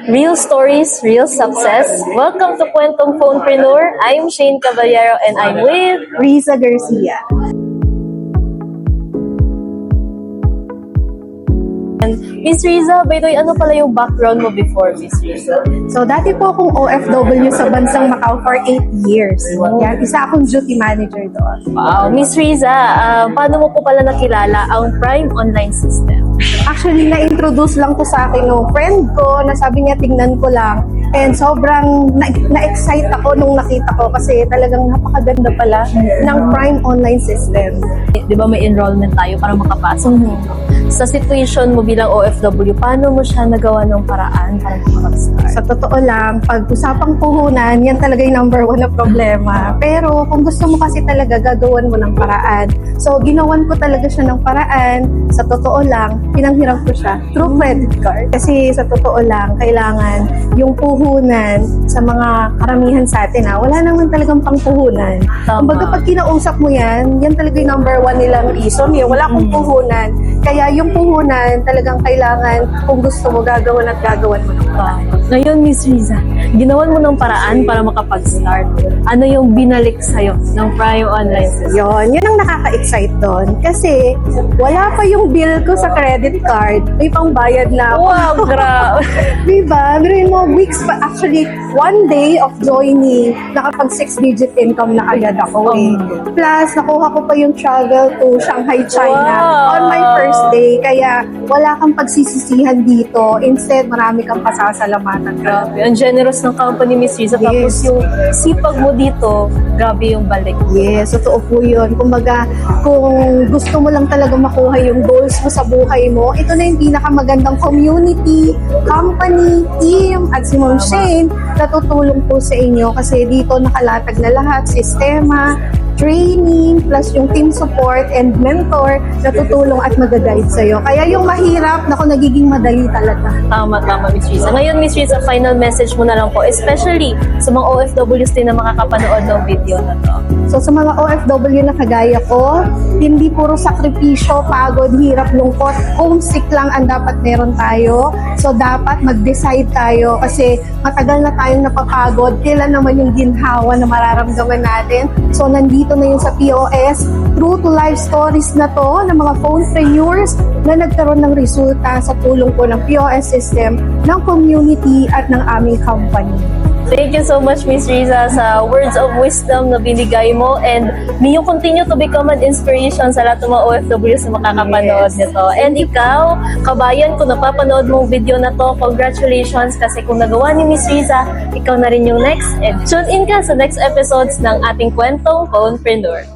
Real stories, real success. Welcome to Kwentong Phonepreneur. I'm Shane Caballero and I'm with Riza Garcia. Miss Riza. By the way, ano pala yung background mo before, Miss Riza? So, dati po akong OFW sa bansang Macau for 8 years. Yan, isa akong duty manager doon. Wow. Miss Riza, paano mo po pala nakilala ang Prime Online System? Actually, na-introduce lang to sa akin ng friend ko na sabi niya, tingnan ko lang. And sobrang na-excite ako nung nakita ko kasi talagang napakaganda pala ng Prime Online System. Di ba may enrollment tayo para makapasok dito? Sa situation mo bilang OFW, paano mo siya nagawa ng paraan para makapag-start? Sa totoo lang, pag usapang puhunan, yan talaga yung number 1 na problema. Pero kung gusto mo kasi talaga, gagawan mo ng paraan. So, ginawan ko talaga siya ng paraan. Sa totoo lang, pinanghiram ko siya through credit card. Kasi sa totoo lang, kailangan yung puhunan sa mga karamihan sa atin, wala naman talagang pangpuhunan. Kumbaga, pag kinausap mo yan talaga yung number 1 nilang reason. Wala akong puhunan. Kaya yung puhunan, talagang kailangan, kung gusto mo, gagawan at gagawan mo ng paraan. Ngayon, Miss Riza, ginawan mo ng paraan para makapag-start. Ano yung binalik sa'yo ng Prime Online System? Yun ang nakaka-excite doon. Kasi, wala pa yung bill ko sa credit card. May pangbayad na ako. Wow, grabe. Diba? Meron mo weeks pa. Actually, 1 day of joining, nakapag 6-digit income na agad ako eh. Plus, nakuha ko pa yung travel to Shanghai, China on my first day. Kaya, wala kang pagsisisihan dito. Instead, marami kang pasasalamatan. Grabe. Ang generous ng company, Miss Riza. Tapos yung sipag mo dito, grabe yung balik. Yes, totoo po yun. Kumbaga, kung gusto mo lang talaga makuha yung goals mo sa buhay mo, ito na yung pinakamagandang community, company, team, at si Ma'am Shane na tutulong po sa inyo kasi dito nakalatag na lahat, sistema, training, plus yung team support and mentor na tutulong at mag-guide sa'yo. Kaya yung mahirap, nagiging madali talaga. Tama, Miss Riza. Ngayon, Miss Riza, final message mo na lang po, especially sa mga OFWs din na makakapanood ng video na to. So sa mga OFW na kagaya ko, hindi puro sakripisyo, pagod, hirap, lungkot, homesick lang ang dapat meron tayo. So dapat mag-decide tayo kasi matagal na tayong napapagod, kailan naman yung ginhawa na mararamdaman natin. So nandito na yun sa POS, true to life stories na to ng mga phonepreneurs na nagkaroon ng resulta sa tulong po ng POS system, ng community at ng aming company. Thank you so much, Miss Riza, sa words of wisdom na binigay mo, and may you continue to become an inspiration sa lahat ng mga OFWs na makakapanood nito. And ikaw, kabayan, kung napapanood mong video na to, congratulations, kasi kung nagawa ni Miss Riza, ikaw na rin yung next. And tune in ka sa next episodes ng ating Kwentong Phonepreneur.